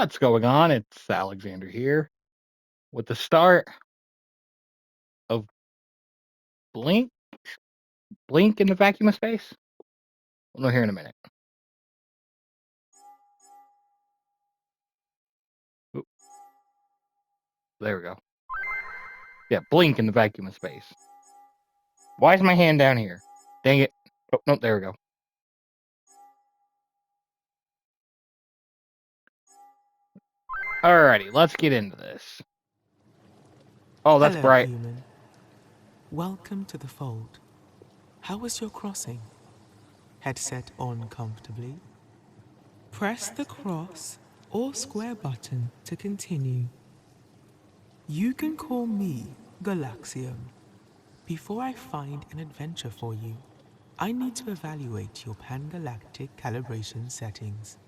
What's going on? It's Alexander here with the start of Blink, Blink in the vacuum of space. We'll know here in a minute. Oop, there we go. Yeah, Blink in the vacuum of space. Why is my hand down here? Dang it. Oh, no, there we go. Alrighty, let's get into this. Oh, that's Hello, bright. human. Welcome to the fold. How was your crossing? Headset on comfortably? Press the cross or square button to continue. You can call me Galaxium. Before I find an adventure for you, I need to evaluate your pan-galactic calibration settings.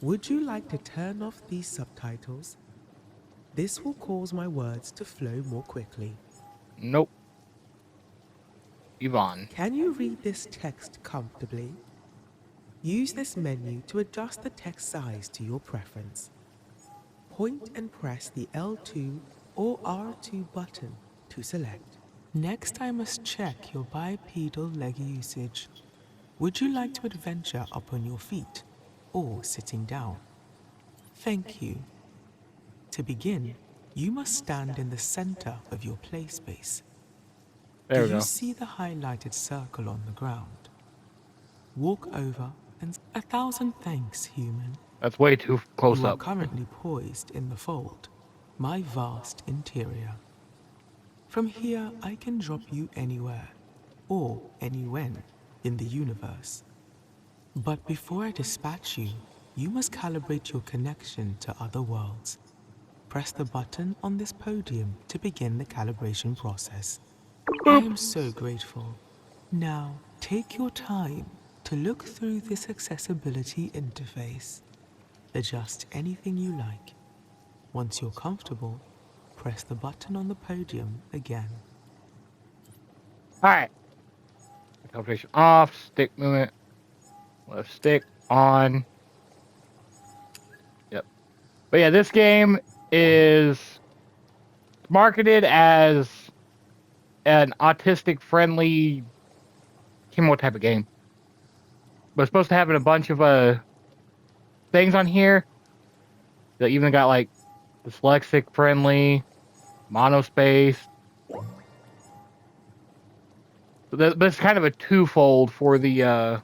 Would you like to turn off these subtitles? This will cause my words to flow more quickly. Nope. Yvonne. Can you read this text comfortably? Use this menu to adjust the text size to your preference. Point and press the L2 or R2 button to select. Next, I must check your bipedal leg usage. Would you like to adventure up on your feet or sitting down? Thank you. To begin, you must stand in the center of your play space. There we Do you go. see the highlighted circle on the ground? Walk over and 1,000 thanks, human. That's way too close You are up. currently poised in the fold, my vast interior. From here, I can drop you anywhere, or anywhen, in the universe. But before I dispatch you, you must calibrate your connection to other worlds. Press the button on this podium to begin the calibration process. I am so grateful. Now, take your time to look through this accessibility interface. Adjust anything you like. Once you're comfortable, press the button on the podium again. Alright. Calibration off, stick movement, left stick on. Yep. But yeah, this game is marketed as an autistic friendly what type of game. But it's supposed to have a bunch of things on here. They even got like dyslexic friendly, monospace. But it's kind of a twofold for the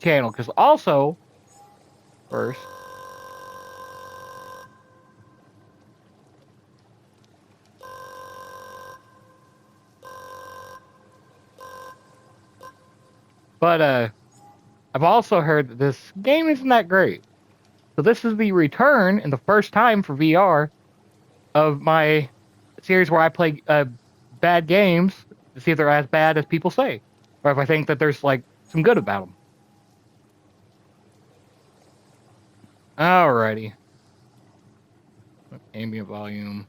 channel, because also first but I've also heard that this game isn't that great. So this is the return and the first time for VR of my series where I play bad games to see if they're as bad as people say, or if I think that there's like some good about them. Alrighty. Ambient volume.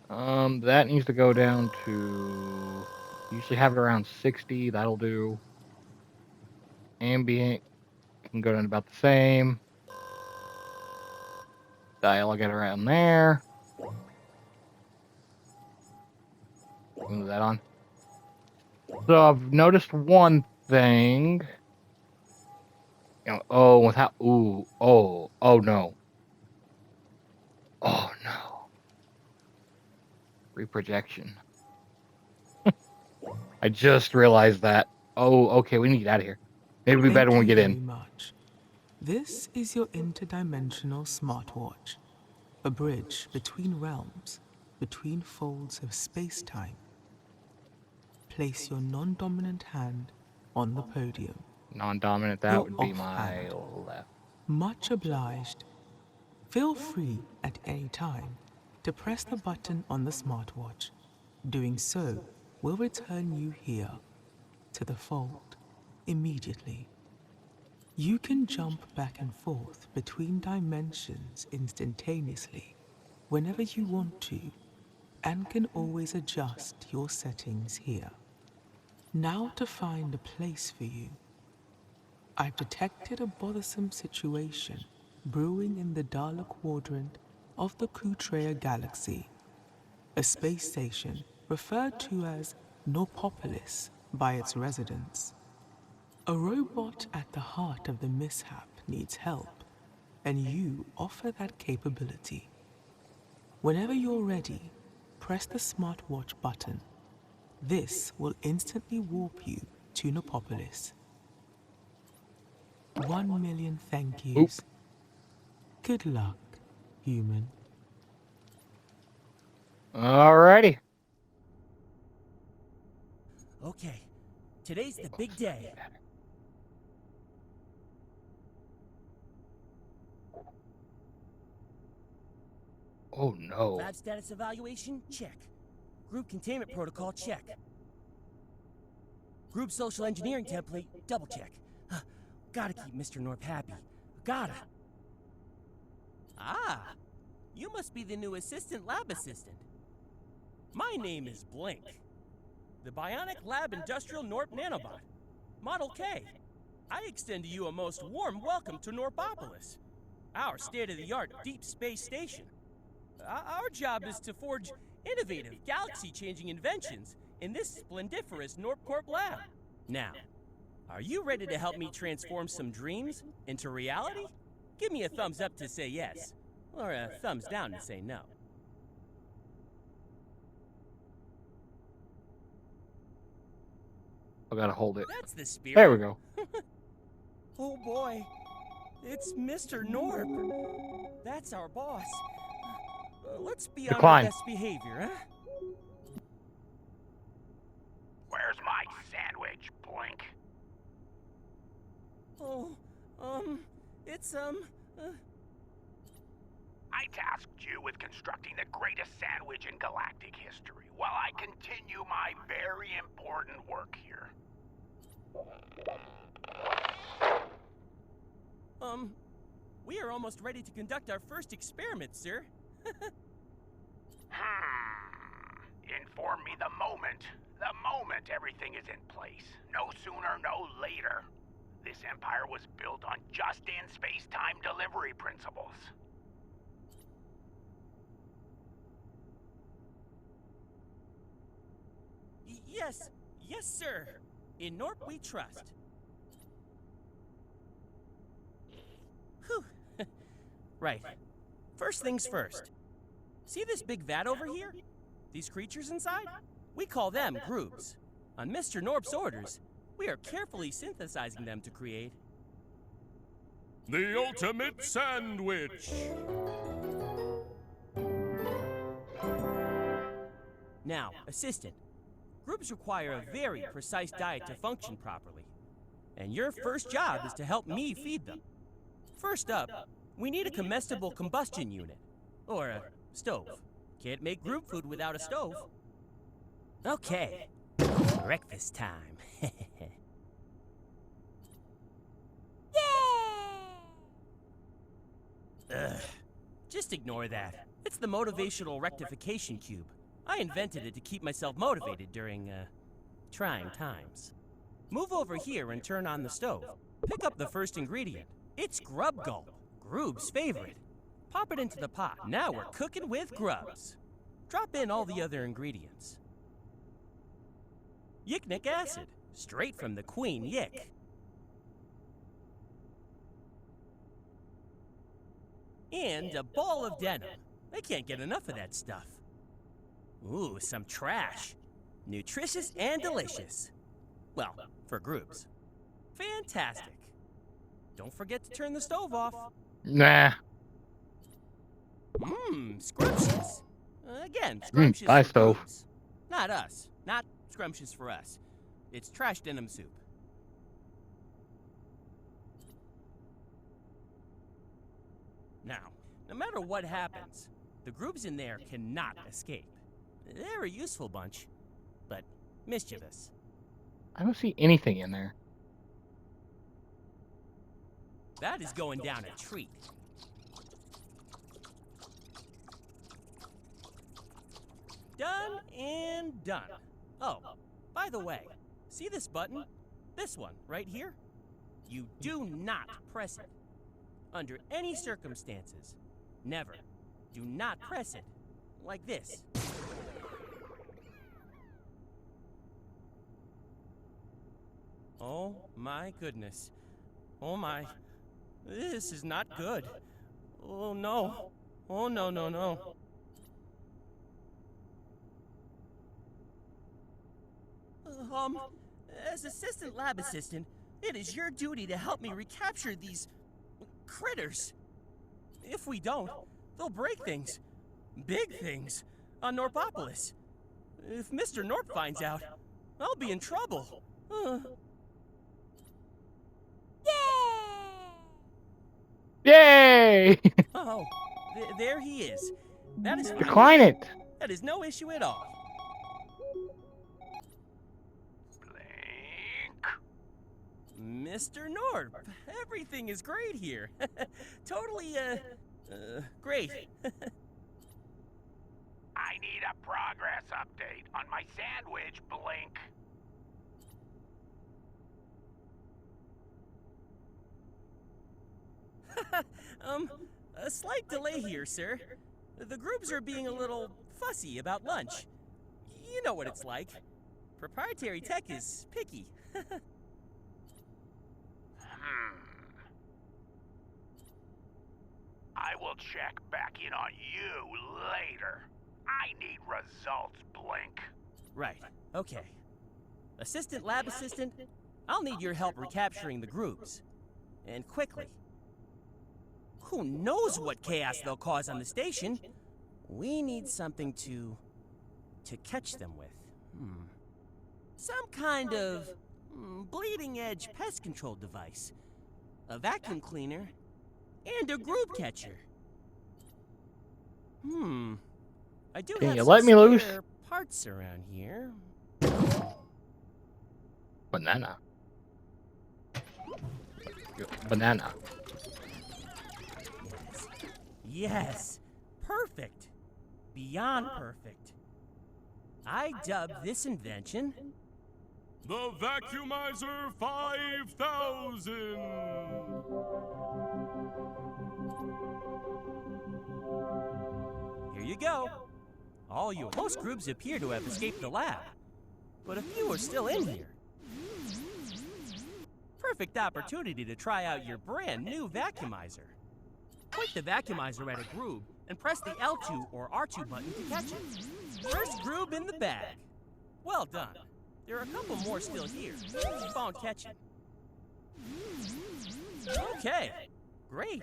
That needs to go down to, usually have it around 60. That'll do. Ambient can go down about the same. Dial, I got around there. Move that on. So I've noticed one thing. Without, oh no. Oh no. Reprojection. I just realized that. Oh, okay, we need to get out of here. Maybe it'll be better when we get in. Thank you very much. This is your interdimensional smartwatch, a bridge between realms, between folds of space-time. Place your non-dominant hand on the podium. Non-dominant, that Your would be off my hand. left. Much obliged. Feel free at any time to press the button on the smartwatch. Doing so will return you here, to the fold, immediately. You can jump back and forth between dimensions instantaneously whenever you want to, and can always adjust your settings here. Now to find a place for you. I've detected a bothersome situation brewing in the Dala quadrant of the Kutreya galaxy, a space station referred to as Norpopolis by its residents. A robot at the heart of the mishap needs help, and you offer that capability. Whenever you're ready, press the smartwatch button. This will instantly warp you to Norpopolis. 1,000,000 thank Oop. yous. Good luck, human. Alrighty. Okay, today's the big day. Oh no. Lab status evaluation? Check. Group containment protocol? Check. Group social engineering template? Double check. Gotta keep Mr. Norp happy. Gotta. Ah, you must be the new lab assistant. My name is BLINNK, the Bionic Lab Industrial Norp Nanobot, Model K. I extend to you a most warm welcome to Norpopolis, our state-of-the-art deep space station. Our job is to forge innovative, galaxy-changing inventions in this splendiferous NorpCorp lab. Now, are you ready to help me transform some dreams into reality? Give me a thumbs up to say yes, or a thumbs down to say no. I gotta hold it. That's the spirit. There we go. Oh boy, it's Mr. Norp. That's our boss. Let's be on Decline. our best behavior, huh? Where's my sandwich, BLINNK? Oh, it's, I tasked you with constructing the greatest sandwich in galactic history while I continue my very important work here. we are almost ready to conduct our first experiment, sir. Inform me the moment everything is in place. No sooner, no later. This empire was built on just-in space-time delivery principles. Yes, sir. In Norp we trust. Whew. Right. First things first. See this big vat over here? These creatures inside? We call them grooves. On Mr. Norp's orders, we are carefully synthesizing them to create the ultimate sandwich. Now, assistant, groups require a very precise diet to function properly. And your first job is to help me feed them. First up, we need a comestible combustion unit. Or a stove. Can't make group food without a stove. Okay, breakfast time. Ugh, just ignore that. It's the motivational rectification cube. I invented it to keep myself motivated during, trying times. Move over here and turn on the stove. Pick up the first ingredient. It's Grub Gulp, Groob's favorite. Pop it into the pot. Now we're cooking with grubs. Drop in all the other ingredients. Yicnic acid, straight from the Queen Yick. And a ball of denim. I can't get enough of that stuff. Ooh, some trash. Nutritious and delicious. Well, for groups. Fantastic. Don't forget to turn the stove off. Nah. Scrumptious. Again, scrumptious bye, for stove. groups. Not us. Not scrumptious for us. It's trash denim soup. Now, no matter what happens, the groups in there cannot escape. They're a useful bunch, but mischievous. I don't see anything in there. That is going down a treat. Done and done. Oh, by the way, see this button? This one, right here? You do not press it. Under any circumstances. Never. Do not press it. Like this. Oh my goodness. Oh my. This is not good. Oh no. Oh no, no, no. As assistant lab assistant, it is your duty to help me recapture these critters. If we don't, they'll break things. Big things. On Norpopolis. If Mr. Norp finds out, I'll be in trouble. Yay! Oh, there he is. That is fine. Decline it. That is no issue at all. Blink. Mr. Norp, everything is great here. Totally, great. I need a progress update on my sandwich, Blink. A slight delay here, sir. The groups are being a little fussy about lunch. You know what it's like. Proprietary tech is picky. I will check back in on you later. I need results, Blink. Right, okay. Assistant lab assistant, I'll need your help recapturing the groups. And quickly. Who knows what chaos they'll cause on the station? We need something to catch them with. Some kind of bleeding-edge pest control device. A vacuum cleaner. And a group catcher. I do Can have you some let me loose? spare parts around here. Banana. Banana. Yes. Perfect. Beyond perfect. I dubbed this invention The Vacuumizer 5000! Here you go. Most groups appear to have escaped the lab, but a few are still in here. Perfect opportunity to try out your brand new vacuumizer. Point the vacuumizer at a groove and press the L2 or R2 button to catch it. First groove in the bag. Well done. There are a couple more still here. Keep on catching. Okay, great.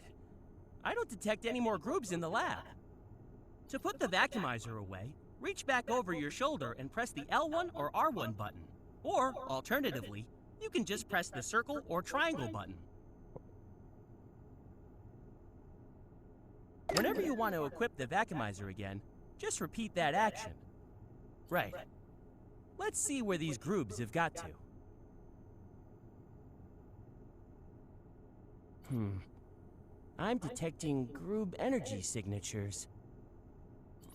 I don't detect any more grooves in the lab. To put the vacuumizer away, reach back over your shoulder and press the L1 or R1 button. Or, alternatively, you can just press the circle or triangle button. Whenever you want to equip the vacuumizer again, just repeat that action. Right. Let's see where these grooves have got to. I'm detecting groob energy signatures.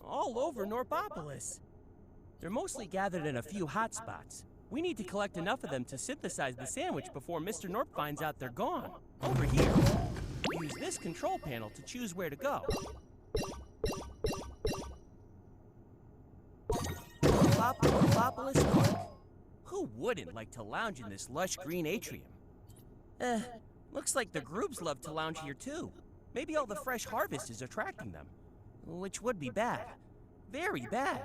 All over Norpopolis. They're mostly gathered in a few hotspots. We need to collect enough of them to synthesize the sandwich before Mr. Norp finds out they're gone. Over here. Use this control panel to choose where to go. Norpopolis Park. Who wouldn't like to lounge in this lush green atrium? Looks like the groups love to lounge here too. Maybe all the fresh harvest is attracting them. Which would be bad. Very bad.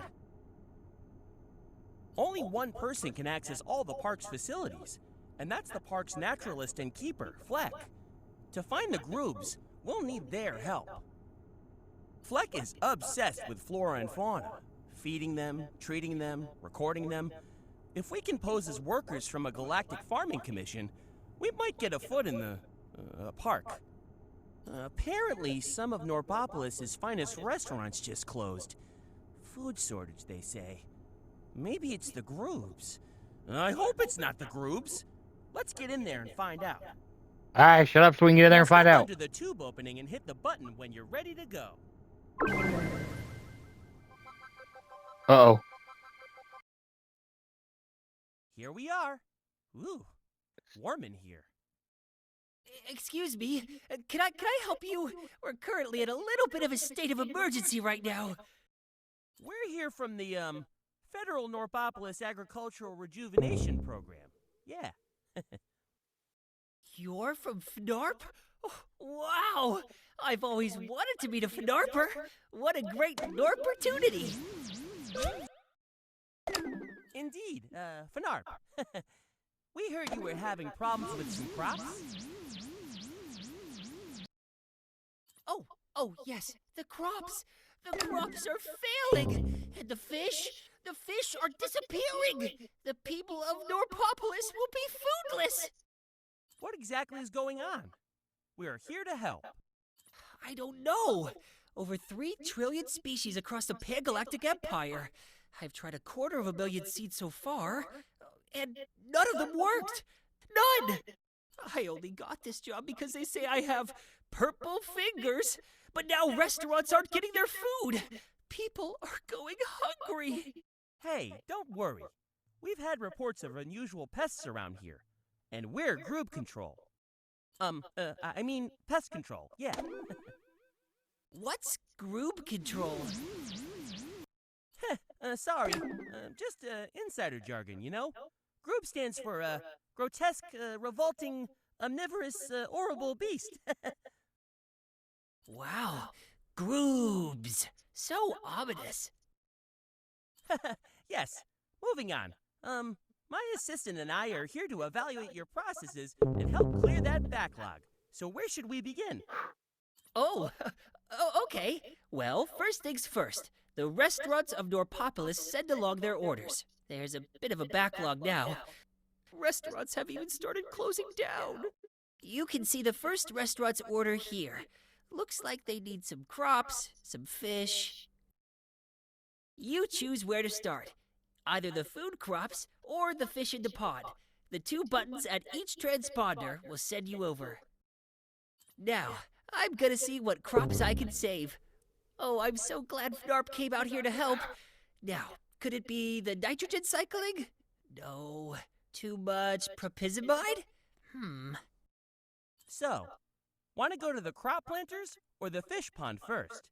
Only one person can access all the park's facilities, and that's the park's naturalist and keeper, Fleck. To find the grooves, we'll need their help. Fleck is obsessed with flora and fauna, feeding them, treating them, recording them. If we can pose as workers from a galactic farming commission, we might get a foot in the park. Apparently, some of Norpopolis' finest restaurants just closed. Food shortage, they say. Maybe it's the grooves. I hope it's not the grooves. Let's get in there and find out. Alright, shut up so we can get in there and find out. Under the tube opening and hit the button when you're ready to go. Uh-oh. Here we are. Ooh, warm in here. Excuse me, can I help you? We're currently in a little bit of a state of emergency right now. We're here from the, Federal Norpopolis Agricultural Rejuvenation Program. Yeah. You're from FNARP? Oh, wow! I've always wanted to meet a FNARPer. What a great Norportunity! Indeed, FNARP. We heard you were having problems with some crops. Oh, yes, the crops. The crops are failing, and the fish are disappearing. The people of Norpopolis will be foodless. What exactly is going on? We are here to help. I don't know. Over 3 trillion species across the Pangalactic Empire. I've tried 250,000 seeds so far, and none of them worked. None! I only got this job because they say I have purple fingers, but now restaurants aren't getting their food. People are going hungry. Hey, don't worry. We've had reports of unusual pests around here, and we're group control. I mean pest control, yeah. What's group control? Sorry, just insider jargon, you know? Group stands for, grotesque, revolting, omnivorous, horrible beast. Wow, groobs. So ominous. Yes, moving on. My assistant and I are here to evaluate your processes and help clear that backlog. So where should we begin? Oh, okay. Well, first things first. The restaurants of Norpopolis send along their orders. There's a bit of a backlog now. Restaurants have even started closing down. You can see the first restaurant's order here. Looks like they need some crops, some fish. You choose where to start. Either the food crops or the fish in the pond. The 2 buttons at each transponder will send you over. Now, I'm gonna see what crops I can save. Oh, I'm so glad FNARP came out here to help. Now, could it be the nitrogen cycling? No. Too much propizamide? So, want to go to the crop planters or the fish pond first?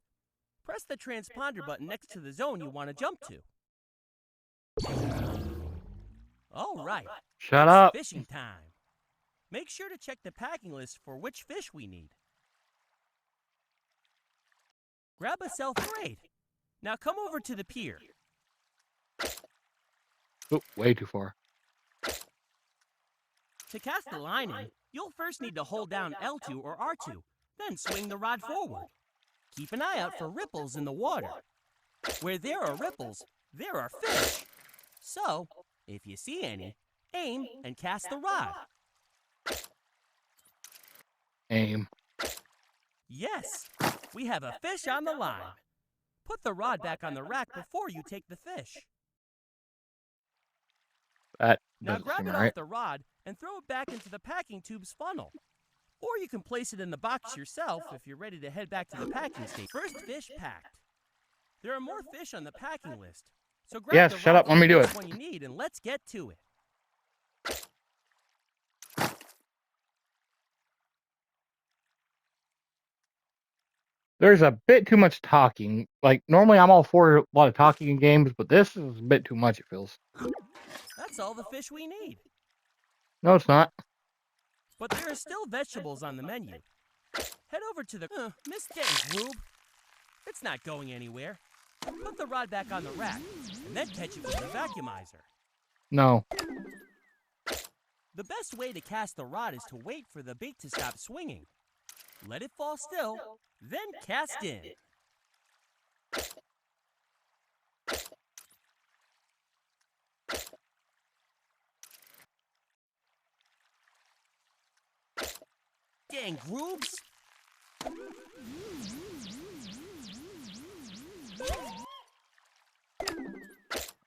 Press the transponder button next to the zone you want to jump to. All right. Shut it's up. Fishing time. Make sure to check the packing list for which fish we need. Grab a self-braid. Now come over to the pier. Oh, way too far. To cast the line in, you'll first need to hold down L2 or R2, then swing the rod forward. Keep an eye out for ripples in the water. Where there are ripples, there are fish. So, if you see any, aim and cast the rod. Aim. Yes, we have a fish on the line. Put the rod back on the rack before you take the fish. That Now doesn't grab seem it right. off the rod and throw it back into the packing tube's funnel. Or you can place it in the box yourself if you're ready to head back to the packing station. First fish packed. There are more fish on the packing list, so grab Yes, the shut rod up, let me do it. one you need and let's get to it. There's a bit too much talking. Like, normally I'm all for a lot of talking in games, but this is a bit too much, it feels. That's all the fish we need. No, it's not. But there are still vegetables on the menu. Head over to the... Miss Dang, Rube. It's not going anywhere. Put the rod back on the rack, and then catch it with the vacuumizer. No. The best way to cast the rod is to wait for the bait to stop swinging. Let it fall still, then cast in. Dang, Groobs!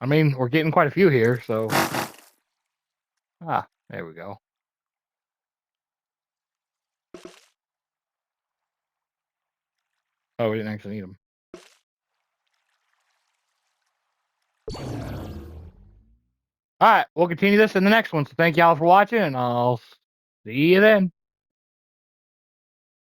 I mean, we're getting quite a few here, so... Ah, there we go. Oh, we didn't actually need them. Alright, we'll continue this in the next one, so thank y'all for watching, and I'll see you then.